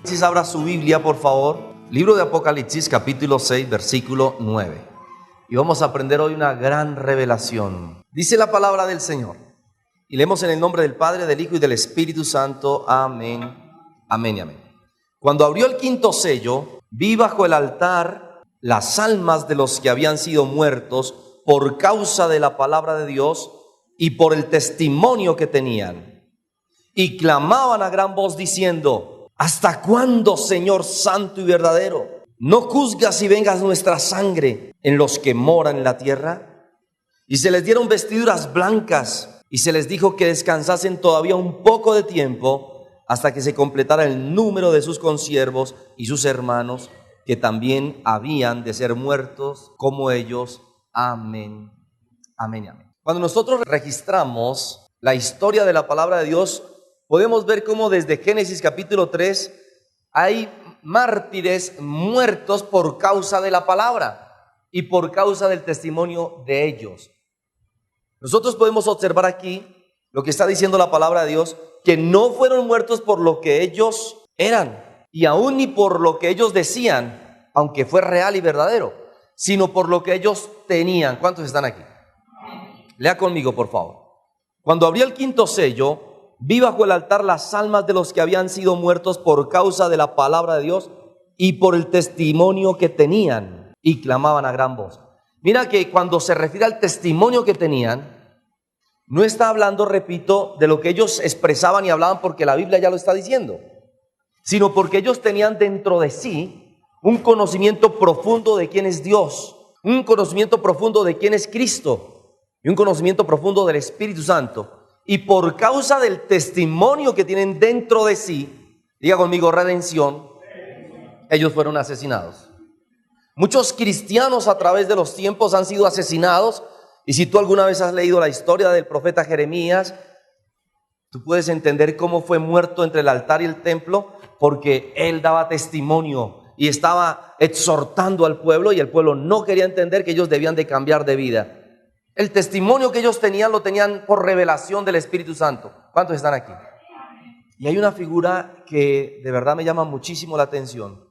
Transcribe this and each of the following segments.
Si abra su Biblia, por favor, libro de Apocalipsis, capítulo 6, versículo 9. Y vamos a aprender hoy una gran revelación. Dice la palabra del Señor. Y leemos en el nombre del Padre, del Hijo y del Espíritu Santo. Amén, amén y amén. Cuando abrió el quinto sello, vi bajo el altar las almas de los que habían sido muertos por causa de la palabra de Dios y por el testimonio que tenían. Y clamaban a gran voz diciendo: ¿hasta cuándo, Señor santo y verdadero, no juzgas y vengas nuestra sangre en los que moran en la tierra? Y se les dieron vestiduras blancas y se les dijo que descansasen todavía un poco de tiempo hasta que se completara el número de sus consiervos y sus hermanos, que también habían de ser muertos como ellos. Amén, amén y amén. Cuando nosotros registramos la historia de la palabra de Dios, podemos ver cómo desde Génesis capítulo 3 hay mártires muertos por causa de la palabra y por causa del testimonio de ellos. Nosotros podemos observar aquí lo que está diciendo la palabra de Dios, que no fueron muertos por lo que ellos eran y aún ni por lo que ellos decían, aunque fue real y verdadero, sino por lo que ellos tenían. ¿Cuántos están aquí? Lea conmigo, por favor. Cuando abrió el quinto sello, vi bajo el altar las almas de los que habían sido muertos por causa de la palabra de Dios y por el testimonio que tenían, y clamaban a gran voz. Mira que cuando se refiere al testimonio que tenían, no está hablando, repito, de lo que ellos expresaban y hablaban porque la Biblia ya lo está diciendo, sino porque ellos tenían dentro de sí un conocimiento profundo de quién es Dios, un conocimiento profundo de quién es Cristo y un conocimiento profundo del Espíritu Santo. Y por causa del testimonio que tienen dentro de sí, diga conmigo, redención, ellos fueron asesinados. Muchos cristianos a través de los tiempos han sido asesinados. Y si tú alguna vez has leído la historia del profeta Jeremías, tú puedes entender cómo fue muerto entre el altar y el templo, porque él daba testimonio y estaba exhortando al pueblo, y el pueblo no quería entender que ellos debían de cambiar de vida. El testimonio que ellos tenían lo tenían por revelación del Espíritu Santo. ¿Cuántos están aquí? Y hay una figura que de verdad me llama muchísimo la atención,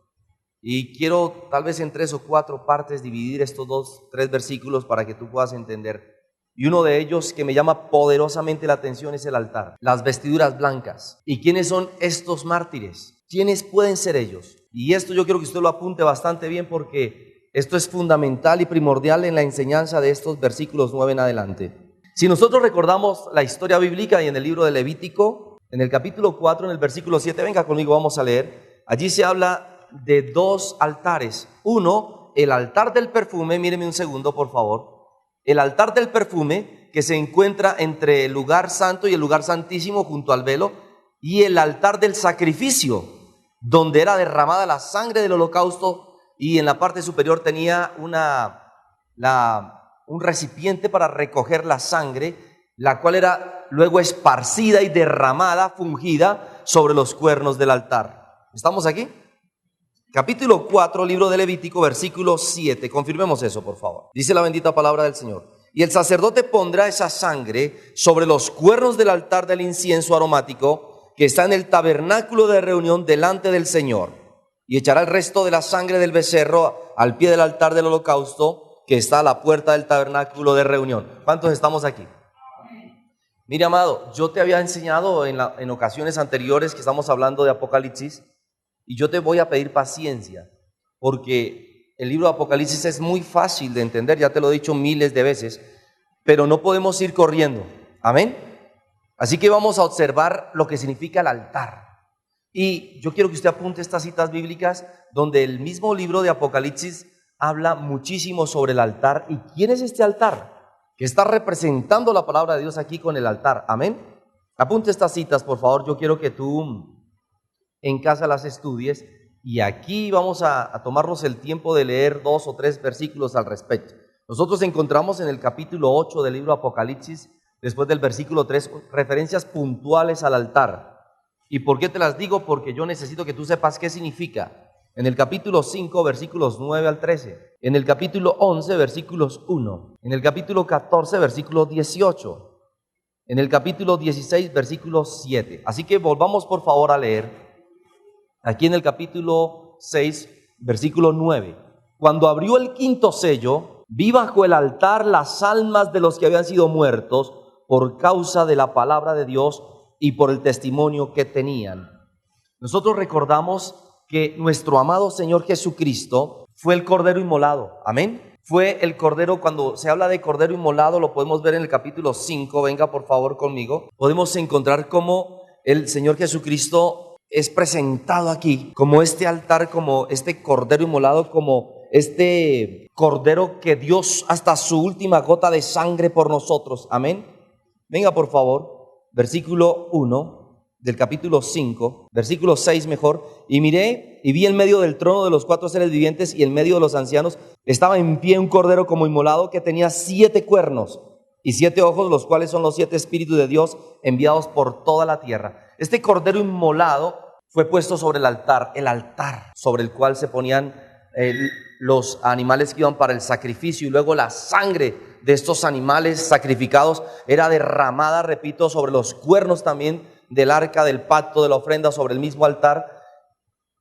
y quiero tal vez en 3 o 4 partes dividir estos 3 versículos para que tú puedas entender. Y uno de ellos que me llama poderosamente la atención es el altar, las vestiduras blancas. ¿Y quiénes son estos mártires? ¿Quiénes pueden ser ellos? Y esto yo quiero que usted lo apunte bastante bien, porque esto es fundamental y primordial en la enseñanza de estos versículos 9 en adelante. Si nosotros recordamos la historia bíblica y en el libro de Levítico, en el capítulo 4, en el versículo 7, venga conmigo, vamos a leer. Allí se habla de 2 altares. Uno, el altar del perfume, míreme un segundo por favor. El altar del perfume que se encuentra entre el lugar santo y el lugar santísimo junto al velo, y el altar del sacrificio, donde era derramada la sangre del holocausto. Y en la parte superior tenía un recipiente para recoger la sangre, la cual era luego esparcida y derramada, fungida sobre los cuernos del altar. ¿Estamos aquí? Capítulo 4, libro de Levítico, versículo 7. Confirmemos eso, por favor. Dice la bendita palabra del Señor. Y el sacerdote pondrá esa sangre sobre los cuernos del altar del incienso aromático que está en el tabernáculo de reunión delante del Señor. Y echará el resto de la sangre del becerro al pie del altar del holocausto que está a la puerta del tabernáculo de reunión. ¿Cuántos estamos aquí? Mire, amado, yo te había enseñado en ocasiones anteriores que estamos hablando de Apocalipsis, y yo te voy a pedir paciencia, porque el libro de Apocalipsis es muy fácil de entender, ya te lo he dicho miles de veces, pero no podemos ir corriendo. Amén. Así que vamos a observar lo que significa el altar. Y yo quiero que usted apunte estas citas bíblicas donde el mismo libro de Apocalipsis habla muchísimo sobre el altar. ¿Y quién es este altar? Que está representando la palabra de Dios aquí con el altar. Amén. Apunte estas citas, por favor. Yo quiero que tú en casa las estudies. Y aquí vamos a tomarnos el tiempo de leer 2 o 3 versículos al respecto. Nosotros encontramos en el capítulo 8 del libro de Apocalipsis, después del versículo 3, referencias puntuales al altar. ¿Y por qué te las digo? Porque yo necesito que tú sepas qué significa. En el capítulo 5, versículos 9 al 13. En el capítulo 11, versículos 1. En el capítulo 14, versículo 18. En el capítulo 16, versículo 7. Así que volvamos por favor a leer aquí en el capítulo 6, versículo 9. Cuando abrió el quinto sello, vi bajo el altar las almas de los que habían sido muertos por causa de la palabra de Dios y por el testimonio que tenían. Nosotros recordamos que nuestro amado Señor Jesucristo fue el Cordero inmolado. Amén. Fue el Cordero. Cuando se habla de Cordero inmolado, lo podemos ver en el capítulo 5. Venga por favor conmigo. Podemos encontrar cómo el Señor Jesucristo es presentado aquí como este altar, como este Cordero inmolado, como este Cordero que dio hasta su última gota de sangre por nosotros. Amén. Venga por favor, versículo 1 del capítulo 5, versículo 6 mejor. Y miré y vi en medio del trono de los 4 seres vivientes y en medio de los ancianos estaba en pie un cordero como inmolado que tenía 7 cuernos y 7 ojos, los cuales son los 7 espíritus de Dios enviados por toda la tierra. Este cordero inmolado fue puesto sobre el altar sobre el cual se ponían los animales que iban para el sacrificio, y luego la sangre de estos animales sacrificados era derramada, repito, sobre los cuernos también del arca del pacto, de la ofrenda, sobre el mismo altar.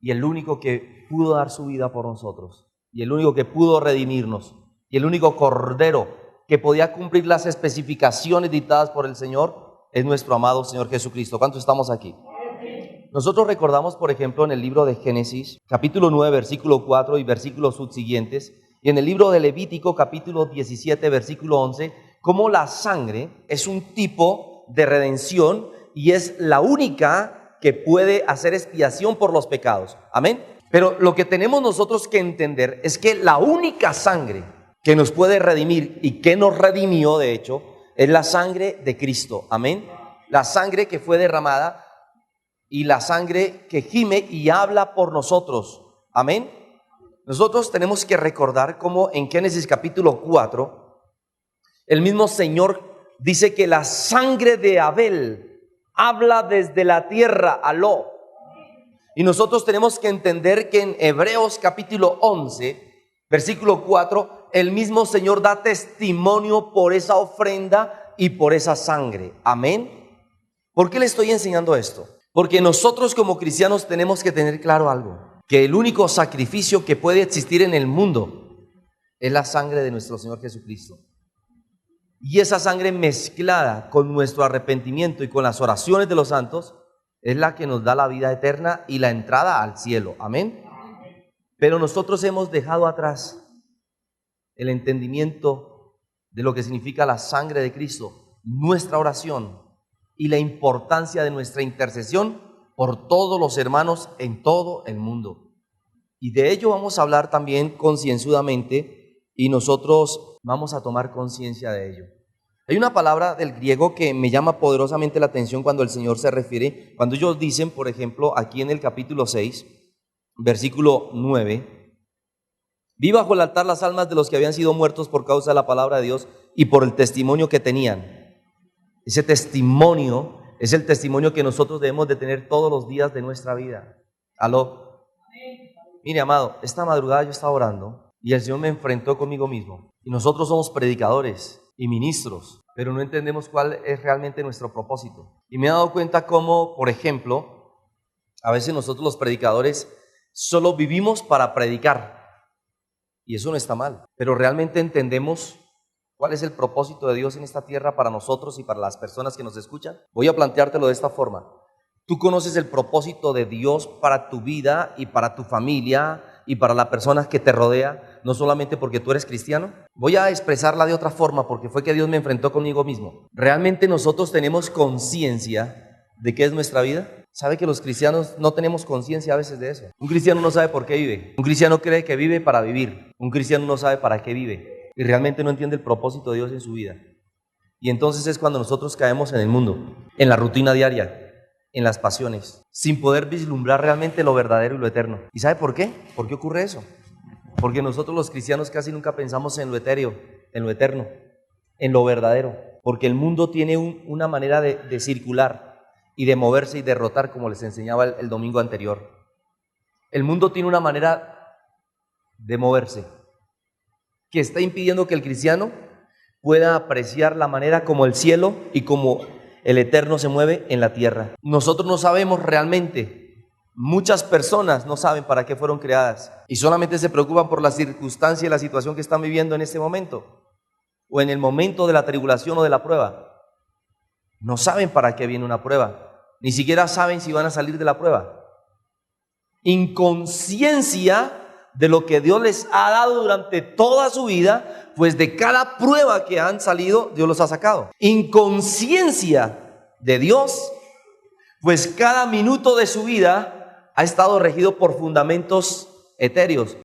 Y el único que pudo dar su vida por nosotros, y el único que pudo redimirnos, y el único cordero que podía cumplir las especificaciones dictadas por el Señor, es nuestro amado Señor Jesucristo. ¿Cuántos estamos aquí? Nosotros recordamos, por ejemplo, en el libro de Génesis, capítulo 9, versículo 4 y versículos subsiguientes, y en el libro de Levítico, capítulo 17, versículo 11, cómo la sangre es un tipo de redención y es la única que puede hacer expiación por los pecados. Amén. Pero lo que tenemos nosotros que entender es que la única sangre que nos puede redimir y que nos redimió, de hecho, es la sangre de Cristo. Amén. La sangre que fue derramada y la sangre que gime y habla por nosotros. Amén. Nosotros tenemos que recordar cómo en Génesis capítulo 4, el mismo Señor dice que la sangre de Abel habla desde la tierra. Aló. Y nosotros tenemos que entender que en Hebreos capítulo 11, versículo 4, el mismo Señor da testimonio por esa ofrenda y por esa sangre. Amén. ¿Por qué le estoy enseñando esto? Porque nosotros como cristianos tenemos que tener claro algo, que el único sacrificio que puede existir en el mundo es la sangre de nuestro Señor Jesucristo. Y esa sangre mezclada con nuestro arrepentimiento y con las oraciones de los santos es la que nos da la vida eterna y la entrada al cielo. Amén. Pero nosotros hemos dejado atrás el entendimiento de lo que significa la sangre de Cristo, nuestra oración y la importancia de nuestra intercesión por todos los hermanos en todo el mundo. Y de ello vamos a hablar también concienzudamente, y nosotros vamos a tomar conciencia de ello. Hay una palabra del griego que me llama poderosamente la atención cuando el Señor se refiere, cuando ellos dicen, por ejemplo, aquí en el capítulo 6, versículo 9, vi bajo el altar las almas de los que habían sido muertos por causa de la palabra de Dios y por el testimonio que tenían. Ese testimonio es el testimonio que nosotros debemos de tener todos los días de nuestra vida. Aló. Mire, amado, esta madrugada yo estaba orando y el Señor me enfrentó conmigo mismo. Y nosotros somos predicadores y ministros, pero no entendemos cuál es realmente nuestro propósito. Y me he dado cuenta cómo, por ejemplo, a veces nosotros los predicadores solo vivimos para predicar. Y eso no está mal, pero realmente entendemos ¿cuál es el propósito de Dios en esta tierra para nosotros y para las personas que nos escuchan? Voy a planteártelo de esta forma. ¿Tú conoces el propósito de Dios para tu vida y para tu familia y para la persona que te rodea, no solamente porque tú eres cristiano? Voy a expresarla de otra forma porque fue que Dios me enfrentó conmigo mismo. ¿Realmente nosotros tenemos conciencia de qué es nuestra vida? ¿Sabe que los cristianos no tenemos conciencia a veces de eso? Un cristiano no sabe por qué vive. Un cristiano cree que vive para vivir. Un cristiano no sabe para qué vive. Y realmente no entiende el propósito de Dios en su vida. Y entonces es cuando nosotros caemos en el mundo, en la rutina diaria, en las pasiones, sin poder vislumbrar realmente lo verdadero y lo eterno. ¿Y sabe por qué? ¿Por qué ocurre eso? Porque nosotros los cristianos casi nunca pensamos en lo etéreo, en lo eterno, en lo verdadero. Porque el mundo tiene una manera de circular y de moverse y derrotar, como les enseñaba el domingo anterior. El mundo tiene una manera de moverse que está impidiendo que el cristiano pueda apreciar la manera como el cielo y como el eterno se mueve en la tierra. Nosotros no sabemos realmente Muchas personas no saben para qué fueron creadas y solamente se preocupan por la circunstancia y la situación que están viviendo en este momento o en el momento de la tribulación o de la prueba. No saben para qué viene una prueba, ni siquiera saben si van a salir de la prueba. Inconsciencia de lo que Dios les ha dado durante toda su vida, pues de cada prueba que han salido, Dios los ha sacado. Inconsciencia de Dios, pues cada minuto de su vida ha estado regido por fundamentos etéreos.